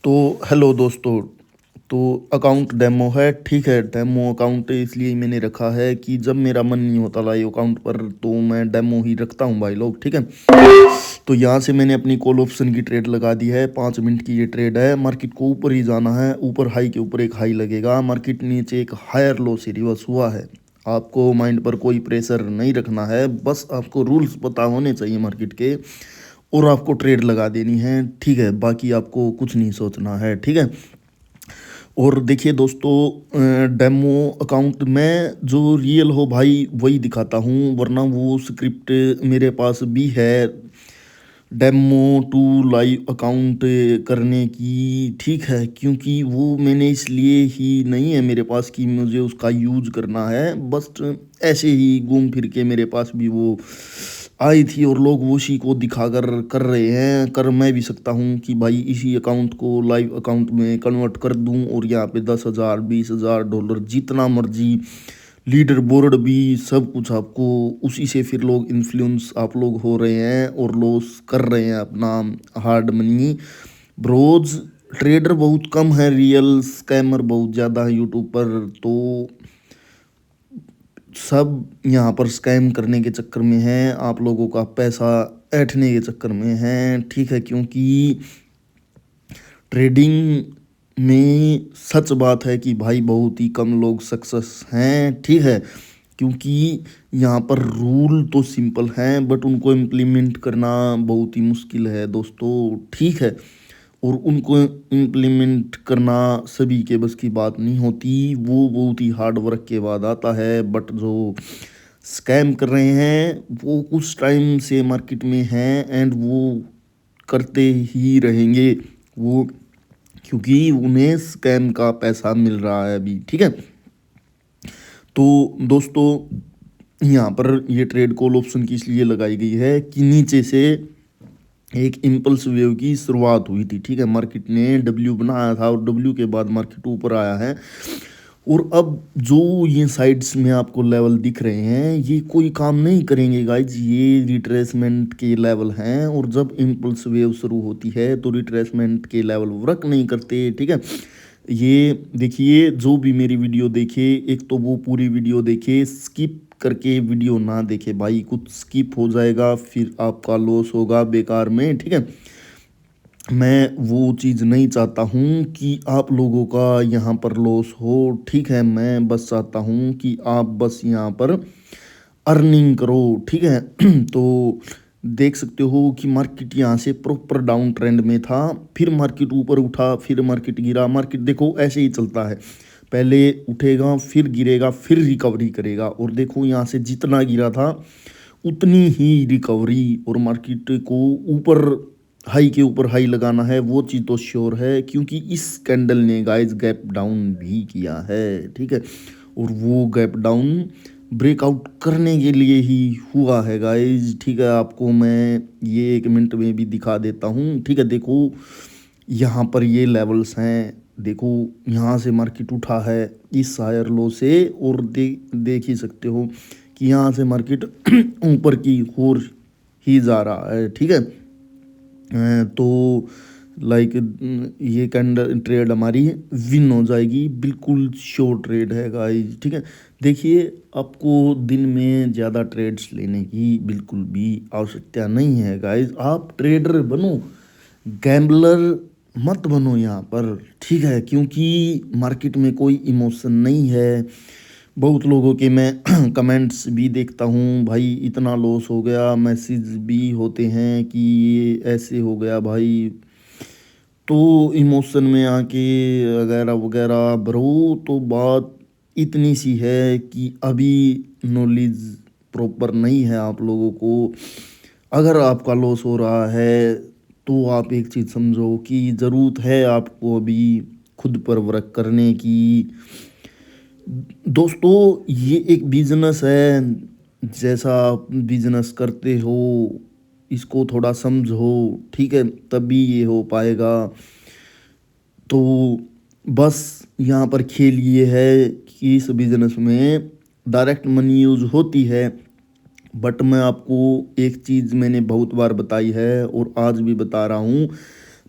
तो हेलो दोस्तों। तो अकाउंट डेमो है, ठीक है। डेमो अकाउंट इसलिए मैंने रखा है कि जब मेरा मन नहीं होता लाइव अकाउंट पर तो मैं डेमो ही रखता हूँ भाई लोग, ठीक है। तो यहाँ से मैंने अपनी कॉल ऑप्शन की ट्रेड लगा दी है। 5 मिनट की ये ट्रेड है। मार्केट को ऊपर ही जाना है, ऊपर हाई के ऊपर एक हाई लगेगा। मार्केट नीचे एक हायर लो से रिवर्स हुआ है। आपको माइंड पर कोई प्रेशर नहीं रखना है, बस आपको रूल्स पता होने चाहिए मार्केट के, और आपको ट्रेड लगा देनी है, ठीक है। बाकी आपको कुछ नहीं सोचना है, ठीक है। और देखिए दोस्तों, डेमो अकाउंट में जो रियल हो भाई वही दिखाता हूँ, वरना वो स्क्रिप्ट मेरे पास भी है डेमो टू लाइव अकाउंट करने की, ठीक है। क्योंकि वो मैंने इसलिए ही नहीं है मेरे पास कि मुझे उसका यूज करना है, बस ऐसे ही घूम फिर के मेरे पास भी वो आई थी और लोग वो उसी को दिखाकर कर रहे हैं। कर मैं भी सकता हूँ कि भाई इसी अकाउंट को लाइव अकाउंट में कन्वर्ट कर दूँ और यहाँ पे 10,000 20,000 डॉलर जितना मर्जी, लीडर बोर्ड भी सब कुछ आपको उसी से, फिर लोग इन्फ्लुएंस आप लोग हो रहे हैं और लॉस कर रहे हैं अपना हार्ड मनी। ब्रोज ट्रेडर बहुत कम है, रियल स्कैमर बहुत ज़्यादा है यूट्यूब पर। तो सब यहाँ पर स्कैम करने के चक्कर में हैं, आप लोगों का पैसा ऐंठने के चक्कर में हैं, ठीक है। क्योंकि ट्रेडिंग में सच बात है कि भाई बहुत ही कम लोग सक्सेस हैं, ठीक है। क्योंकि यहाँ पर रूल तो सिंपल हैं बट उनको इम्प्लीमेंट करना बहुत ही मुश्किल है दोस्तों, ठीक है। और उनको इम्प्लीमेंट करना सभी के बस की बात नहीं होती, वो बहुत ही हार्ड वर्क के बाद आता है। बट जो स्कैम कर रहे हैं वो कुछ टाइम से मार्केट में हैं एंड वो करते ही रहेंगे वो, क्योंकि उन्हें स्कैम का पैसा मिल रहा है अभी, ठीक है। तो दोस्तों, यहाँ पर ये ट्रेड कॉल ऑप्शन की इसलिए लगाई गई है कि नीचे से एक इम्पल्स वेव की शुरुआत हुई थी, ठीक है। मार्केट ने डब्ल्यू बनाया था और डब्ल्यू के बाद मार्केट ऊपर आया है। और अब जो ये साइड्स में आपको लेवल दिख रहे हैं ये कोई काम नहीं करेंगे गाइज, ये रिट्रेसमेंट के लेवल हैं। और जब इम्पल्स वेव शुरू होती है तो रिट्रेसमेंट के लेवल वर्क नहीं करते, ठीक है। ये देखिए, जो भी मेरी वीडियो देखे, एक तो वो पूरी वीडियो देखे, स्किप करके वीडियो ना देखे भाई, कुछ स्किप हो जाएगा फिर आपका लॉस होगा बेकार में, ठीक है। मैं वो चीज़ नहीं चाहता हूँ कि आप लोगों का यहाँ पर लॉस हो, ठीक है। मैं बस चाहता हूँ कि आप बस यहाँ पर अर्निंग करो, ठीक है। तो देख सकते हो कि मार्केट यहाँ से प्रॉपर डाउन ट्रेंड में था, फिर मार्केट ऊपर उठा, फिर मार्केट गिरा। मार्केट देखो ऐसे ही चलता है, पहले उठेगा फिर गिरेगा फिर रिकवरी करेगा। और देखो यहाँ से जितना गिरा था उतनी ही रिकवरी, और मार्केट को ऊपर हाई के ऊपर हाई लगाना है, वो चीज़ तो श्योर है। क्योंकि इस कैंडल ने गाइस गैप डाउन भी किया है, ठीक है। और वो गैप डाउन ब्रेकआउट करने के लिए ही हुआ है गाइस, ठीक है। आपको मैं ये 1 मिनट में भी दिखा देता हूँ, ठीक है। देखो यहाँ पर ये लेवल्स हैं, देखो यहाँ से मार्केट उठा है इस हायर लो से, और देख ही सकते हो कि यहाँ से मार्केट ऊपर की ओर ही जा रहा है, ठीक है। तो लाइक ये कैंडल ट्रेड हमारी विन हो जाएगी, बिल्कुल श्योर ट्रेड है गाइस, ठीक है। देखिए, आपको दिन में ज़्यादा ट्रेड्स लेने की बिल्कुल भी आवश्यकता नहीं है गाइस। आप ट्रेडर बनो, गैम्बलर मत बनो यहाँ पर, ठीक है। क्योंकि मार्केट में कोई इमोशन नहीं है। बहुत लोगों के मैं कमेंट्स भी देखता हूँ भाई, इतना लॉस हो गया, मैसेज भी होते हैं कि ये ऐसे हो गया भाई। तो इमोशन में आके वगैरह वगैरह ब्रो, तो बात इतनी सी है कि अभी नॉलेज प्रॉपर नहीं है आप लोगों को। अगर आपका लॉस हो रहा है तो आप एक चीज़ समझो कि ज़रूरत है आपको अभी खुद पर वर्क करने की। दोस्तों, ये एक बिजनेस है, जैसा आप बिजनेस करते हो इसको थोड़ा समझो, ठीक है, तभी ये हो पाएगा। तो बस यहाँ पर खेल ये है कि इस बिजनेस में डायरेक्ट मनी यूज होती है। बट मैं आपको एक चीज़ मैंने बहुत बार बताई है और आज भी बता रहा हूँ,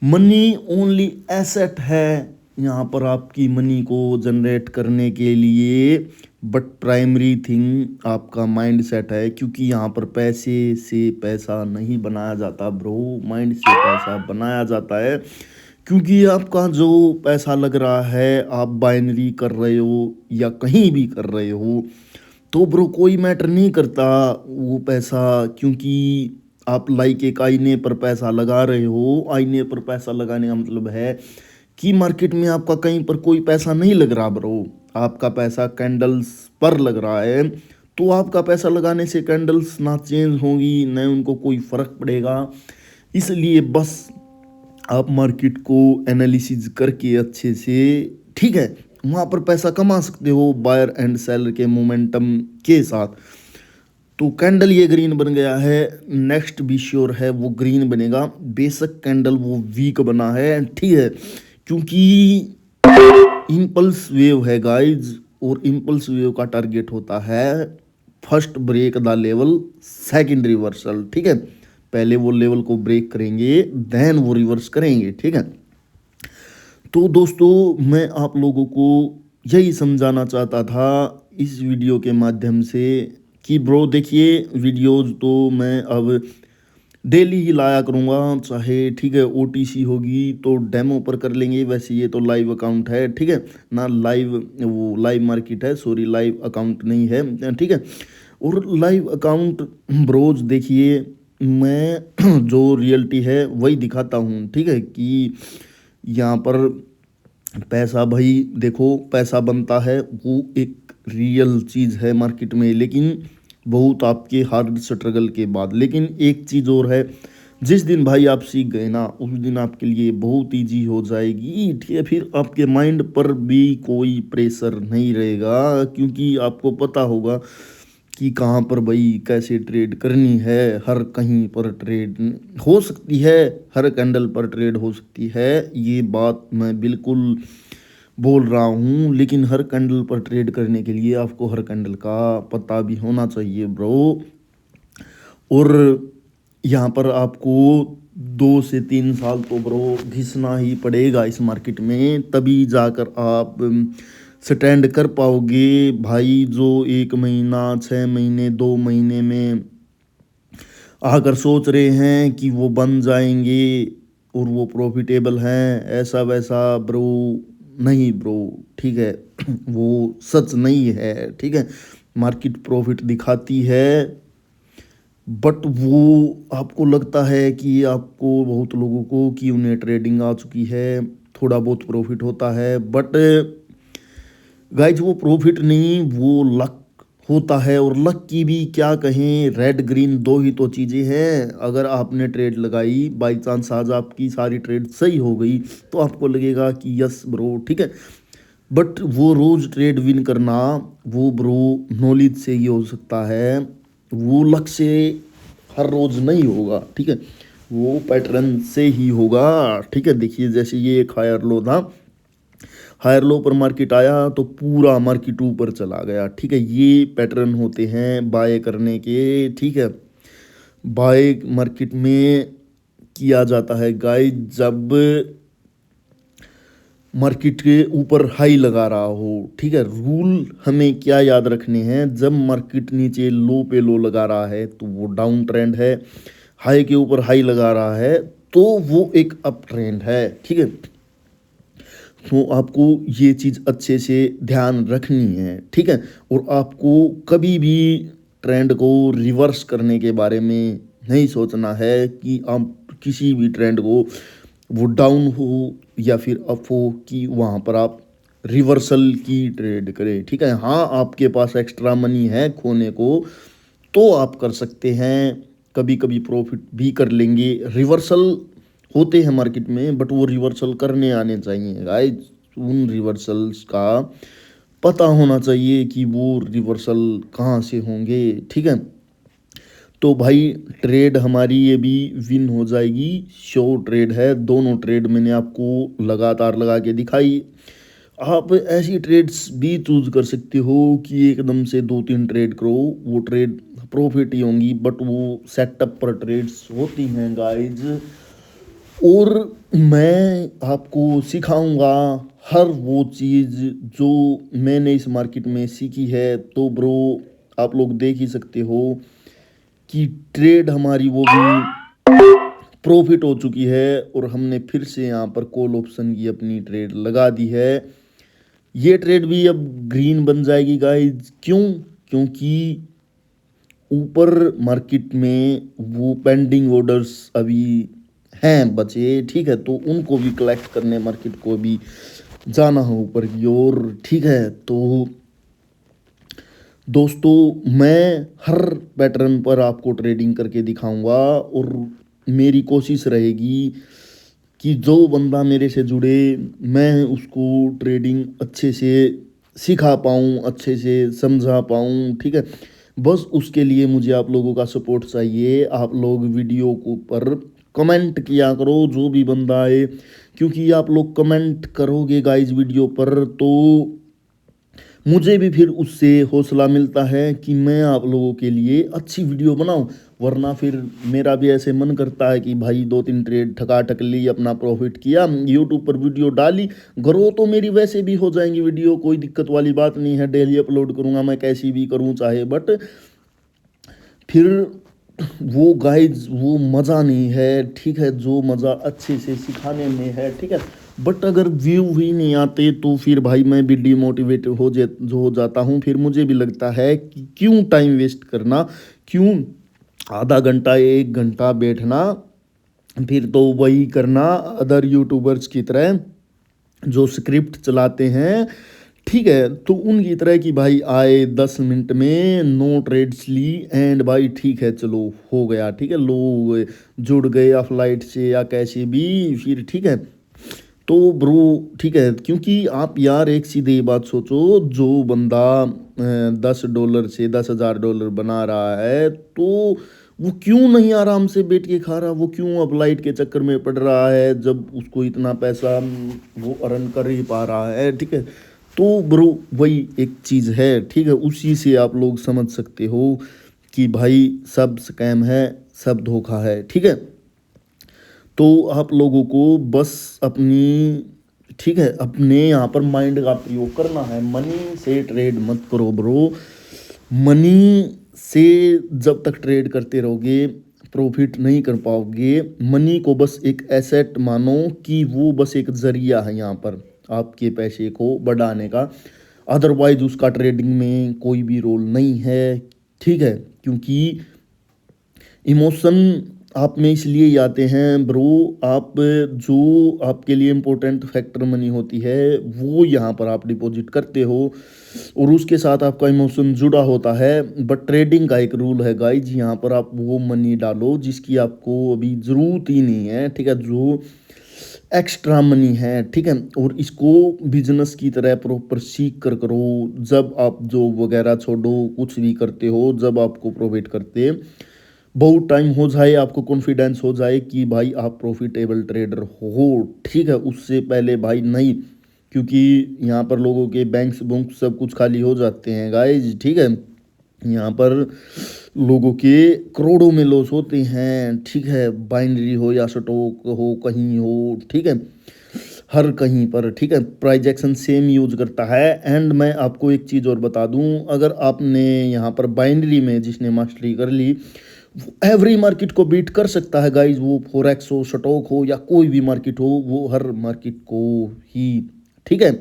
मनी ओनली एसेट है यहाँ पर आपकी मनी को जनरेट करने के लिए, बट प्राइमरी थिंग आपका माइंड सेट है, क्योंकि यहाँ पर पैसे से पैसा नहीं बनाया जाता ब्रो, माइंड से पैसा बनाया जाता है। क्योंकि आपका जो पैसा लग रहा है, आप बाइनरी कर रहे हो या कहीं भी कर रहे हो, तो ब्रो कोई मैटर नहीं करता वो पैसा, क्योंकि आप लाइक एक आईने पर पैसा लगा रहे हो। आईने पर पैसा लगाने का मतलब है कि मार्केट में आपका कहीं पर कोई पैसा नहीं लग रहा ब्रो, आपका पैसा कैंडल्स पर लग रहा है। तो आपका पैसा लगाने से कैंडल्स ना चेंज होंगी, न उनको कोई फर्क पड़ेगा। इसलिए बस आप मार्केट को एनालिसिस करके अच्छे से, ठीक है, वहाँ पर पैसा कमा सकते हो बायर एंड सेलर के मोमेंटम के साथ। तो कैंडल ये ग्रीन बन गया है, नेक्स्ट भी श्योर है वो ग्रीन बनेगा। बेशक कैंडल वो वीक बना है, ठीक है, क्योंकि इम्पल्स वेव है गाइज, और इम्पल्स वेव का टारगेट होता है first break the level, second reversal, ठीक है। पहले वो लेवल को ब्रेक करेंगे, देन वो रिवर्स करेंगे, ठीक है। तो दोस्तों मैं आप लोगों को यही समझाना चाहता था इस वीडियो के माध्यम से कि ब्रो देखिए, वीडियोज़ तो मैं अब डेली ही लाया करूँगा, चाहे ठीक है ओटीसी होगी तो डेमो पर कर लेंगे, वैसे ये तो लाइव अकाउंट है, ठीक है ना, लाइव वो लाइव मार्केट है, सॉरी लाइव अकाउंट नहीं है, ठीक है। और लाइव अकाउंट ब्रोज देखिए, मैं जो रियलिटी है वही दिखाता हूँ, ठीक है, कि यहाँ पर पैसा भाई देखो पैसा बनता है, वो एक रियल चीज़ है मार्केट में, लेकिन बहुत आपके हार्ड स्ट्रगल के बाद। लेकिन एक चीज़ और है, जिस दिन भाई आप सीख गए ना, उस दिन आपके लिए बहुत ईजी हो जाएगी, ठीक है। फिर आपके माइंड पर भी कोई प्रेशर नहीं रहेगा, क्योंकि आपको पता होगा कि कहाँ पर भाई कैसे ट्रेड करनी है। हर कहीं पर ट्रेड हो सकती है, हर कैंडल पर ट्रेड हो सकती है, ये बात मैं बिल्कुल बोल रहा हूँ। लेकिन हर कैंडल पर ट्रेड करने के लिए आपको हर कैंडल का पता भी होना चाहिए ब्रो। और यहाँ पर आपको 2 से 3 साल तो ब्रो घिसना ही पड़ेगा इस मार्केट में, तभी जाकर आप स्टैंड कर पाओगे भाई। जो 1 महीना 6 महीने 2 महीने में आकर सोच रहे हैं कि वो बन जाएंगे और वो प्रॉफिटेबल हैं, ऐसा वैसा ब्रो नहीं ब्रो, ठीक है वो सच नहीं है, ठीक है। मार्केट प्रॉफिट दिखाती है, बट वो आपको लगता है कि आपको बहुत लोगों को कि उन्हें ट्रेडिंग आ चुकी है, थोड़ा बहुत प्रॉफिट होता है, बट गाइज वो प्रॉफिट नहीं, वो लक होता है। और लक की भी क्या कहें, रेड ग्रीन दो ही तो चीज़ें हैं। अगर आपने ट्रेड लगाई, बाई चांस आज आपकी सारी ट्रेड सही हो गई, तो आपको लगेगा कि यस ब्रो, ठीक है। बट वो रोज़ ट्रेड विन करना, वो ब्रो नॉलेज से ही हो सकता है, वो लक से हर रोज़ नहीं होगा, ठीक है, वो पैटर्न से ही होगा, ठीक है। देखिए जैसे ये एक हायर लो था, हायर लो पर मार्केट आया तो पूरा मार्केट ऊपर चला गया, ठीक है। ये पैटर्न होते हैं बाय करने के, ठीक है। बाय मार्केट में किया जाता है गाइस, जब मार्केट के ऊपर हाई लगा रहा हो, ठीक है। रूल हमें क्या याद रखने हैं, जब मार्केट नीचे लो पे लो लगा रहा है तो वो डाउन ट्रेंड है, हाई के ऊपर हाई लगा रहा है तो वो एक अप ट्रेंड है, ठीक है। तो आपको ये चीज़ अच्छे से ध्यान रखनी है, ठीक है। और आपको कभी भी ट्रेंड को रिवर्स करने के बारे में नहीं सोचना है कि आप किसी भी ट्रेंड को, वो डाउन हो या फिर अप हो, कि वहाँ पर आप रिवर्सल की ट्रेड करें, ठीक है। हाँ आपके पास एक्स्ट्रा मनी है खोने को तो आप कर सकते हैं, कभी कभी प्रॉफिट भी कर लेंगे। रिवर्सल होते हैं मार्केट में, बट वो रिवर्सल करने आने चाहिए गाइस, उन रिवर्सल्स का पता होना चाहिए कि वो रिवर्सल कहाँ से होंगे, ठीक है। तो भाई ट्रेड हमारी ये भी विन हो जाएगी, श्योर ट्रेड है, दोनों ट्रेड मैंने आपको लगातार लगा के दिखाई। आप ऐसी ट्रेड्स भी चूज कर सकते हो कि एकदम से 2-3 ट्रेड करो, वो ट्रेड प्रॉफिट ही होंगी, बट वो सेटअप पर ट्रेड्स होती हैं गाइज। और मैं आपको सिखाऊंगा हर वो चीज़ जो मैंने इस मार्केट में सीखी है। तो ब्रो आप लोग देख ही सकते हो कि ट्रेड हमारी वो भी प्रॉफिट हो चुकी है और हमने फिर से यहाँ पर कॉल ऑप्शन की अपनी ट्रेड लगा दी है। ये ट्रेड भी अब ग्रीन बन जाएगी गाइज। क्यों? क्योंकि ऊपर मार्केट में वो पेंडिंग ऑर्डर्स अभी हैं बचे, ठीक है, तो उनको भी कलेक्ट करने मार्केट को भी जाना है ऊपर की ओर, ठीक है। तो दोस्तों मैं हर पैटर्न पर आपको ट्रेडिंग करके दिखाऊंगा और मेरी कोशिश रहेगी कि जो बंदा मेरे से जुड़े मैं उसको ट्रेडिंग अच्छे से सिखा पाऊँ, अच्छे से समझा पाऊँ, ठीक है। बस उसके लिए मुझे आप लोगों का सपोर्ट चाहिए। आप लोग वीडियो को पर कमेंट किया करो जो भी बंदा आए, क्योंकि आप लोग कमेंट करोगे गाइस वीडियो पर तो मुझे भी फिर उससे हौसला मिलता है कि मैं आप लोगों के लिए अच्छी वीडियो बनाऊं। वरना फिर मेरा भी ऐसे मन करता है कि भाई दो तीन ट्रेड ठका ठक ली, अपना प्रॉफिट किया, यूट्यूब पर वीडियो डाली, ग्रो तो मेरी वैसे भी हो जाएंगी वीडियो, कोई दिक्कत वाली बात नहीं है, डेली अपलोड करूंगा मैं कैसी भी करूं चाहे, बट फिर वो गाइड्स वो मज़ा नहीं है, ठीक है, जो मज़ा अच्छे से सिखाने में है, ठीक है। बट अगर व्यू ही नहीं आते तो फिर भाई मैं भी डिमोटिवेट हो जाता हूँ। फिर मुझे भी लगता है कि क्यों टाइम वेस्ट करना, क्यों आधा घंटा एक घंटा बैठना, फिर तो वही करना अदर यूट्यूबर्स की तरह जो स्क्रिप्ट चलाते हैं, ठीक है। तो उनकी तरह की भाई आए 10 मिनट में नो ट्रेड्स ली एंड भाई ठीक है चलो हो गया, ठीक है, लोग जुड़ गए या फ्लाइट से या कैसे भी, फिर ठीक है। तो ब्रो ठीक है, क्योंकि आप यार एक सीधी बात सोचो, जो बंदा $10 से $10,000 बना रहा है तो वो क्यों नहीं आराम से बैठ के खा रहा, वो क्यों अब लाइट के चक्कर में पड़ रहा है जब उसको इतना पैसा वो अर्न कर ही पा रहा है, ठीक है। तो ब्रो वही एक चीज़ है, ठीक है, उसी से आप लोग समझ सकते हो कि भाई सब स्कैम है, सब धोखा है, ठीक है। तो आप लोगों को बस अपनी, ठीक है, अपने यहाँ पर माइंड का प्रयोग करना है। मनी से ट्रेड मत करो ब्रो। मनी से जब तक ट्रेड करते रहोगे प्रॉफिट नहीं कर पाओगे। मनी को बस एक एसेट मानो कि वो बस एक जरिया है यहाँ पर आपके पैसे को बढ़ाने का, अदरवाइज उसका ट्रेडिंग में कोई भी रोल नहीं है, ठीक है। क्योंकि इमोशन आप में इसलिए ही आते हैं ब्रो, आप जो आपके लिए इम्पोर्टेंट फैक्टर मनी होती है वो यहाँ पर आप डिपॉजिट करते हो और उसके साथ आपका इमोशन जुड़ा होता है। बट ट्रेडिंग का एक रूल है गाइज, यहाँ पर आप वो मनी डालो जिसकी आपको अभी ज़रूरत ही नहीं है, ठीक है, जो एक्स्ट्रा मनी है, ठीक है। और इसको बिजनेस की तरह प्रॉपर सीख कर करो। जब आप जॉब वगैरह छोड़ो, कुछ भी करते हो, जब आपको प्रोवाइड करते बहुत टाइम हो जाए, आपको कॉन्फिडेंस हो जाए कि भाई आप प्रॉफिटेबल ट्रेडर हो, ठीक है, उससे पहले भाई नहीं। क्योंकि यहाँ पर लोगों के बैंक्स बुंक सब कुछ खाली हो जाते हैं गाइज, ठीक है। यहाँ पर लोगों के करोड़ों में लॉस होते हैं, ठीक है, बाइनरी हो या स्टॉक हो कहीं हो, ठीक है, हर कहीं पर, ठीक है, प्राइस एक्शन सेम यूज करता है। एंड मैं आपको एक चीज़ और बता दूं, अगर आपने यहाँ पर बाइनरी में जिसने मास्टरी कर ली एवरी मार्केट को बीट कर सकता है गाइज, वो फॉरेक्स हो, स्टॉक हो या कोई भी मार्केट हो, वो हर मार्केट को ही, ठीक है,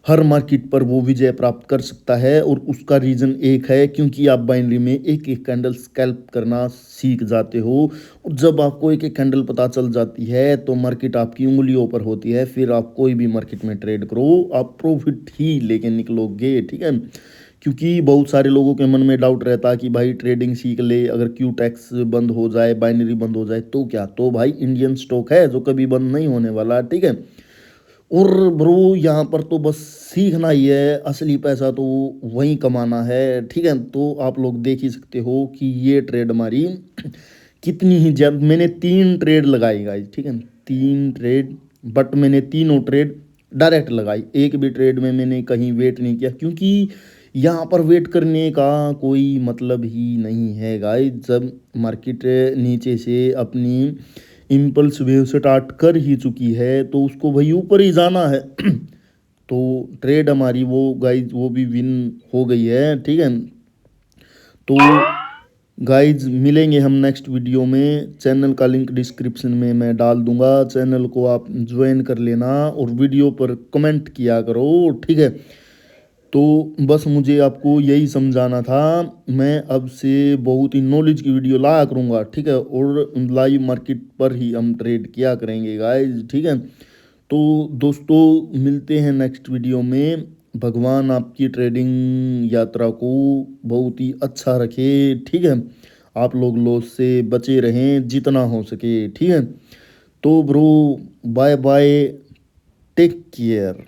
हर मार्केट पर वो विजय प्राप्त कर सकता है। और उसका रीज़न एक है, क्योंकि आप बाइनरी में एक एक कैंडल स्कैल्प करना सीख जाते हो। और जब आपको एक एक कैंडल पता चल जाती है तो मार्केट आपकी उंगलियों पर होती है, फिर आप कोई भी मार्केट में ट्रेड करो आप प्रॉफिट ही लेके निकलोगे, ठीक है। क्योंकि बहुत सारे लोगों के मन में डाउट रहता है कि भाई ट्रेडिंग सीख ले, अगर क्यू टैक्स बंद हो जाए, बाइनरी बंद हो जाए तो क्या, तो भाई इंडियन स्टॉक है जो कभी बंद नहीं होने वाला, ठीक है। और ब्रो यहाँ पर तो बस सीखना ही है, असली पैसा तो वहीं कमाना है, ठीक है। तो आप लोग देख ही सकते हो कि ये ट्रेड हमारी कितनी ही जब मैंने 3 ट्रेड लगाई गाइस, ठीक है, 3 ट्रेड, बट मैंने तीनों ट्रेड डायरेक्ट लगाई, एक भी ट्रेड में मैंने कहीं वेट नहीं किया, क्योंकि यहाँ पर वेट करने का कोई मतलब ही नहीं है गाइस। जब मार्केट नीचे से अपनी इम्पल्स वेव स्टार्ट कर ही चुकी है तो उसको भाई ऊपर ही जाना है। तो ट्रेड हमारी वो गाइज वो भी विन हो गई है, ठीक है। तो गाइज मिलेंगे हम नेक्स्ट वीडियो में। चैनल का लिंक डिस्क्रिप्शन में मैं डाल दूंगा, चैनल को आप ज्वाइन कर लेना और वीडियो पर कमेंट किया करो, ठीक है। तो बस मुझे आपको यही समझाना था। मैं अब से बहुत ही नॉलेज की वीडियो लाया करूँगा, ठीक है, और लाइव मार्केट पर ही हम ट्रेड किया करेंगे गाइज, ठीक है। तो दोस्तों मिलते हैं नेक्स्ट वीडियो में। भगवान आपकी ट्रेडिंग यात्रा को बहुत ही अच्छा रखे, ठीक है। आप लोग लॉस से बचे रहें जितना हो सके, ठीक है। तो bro bye bye, take care.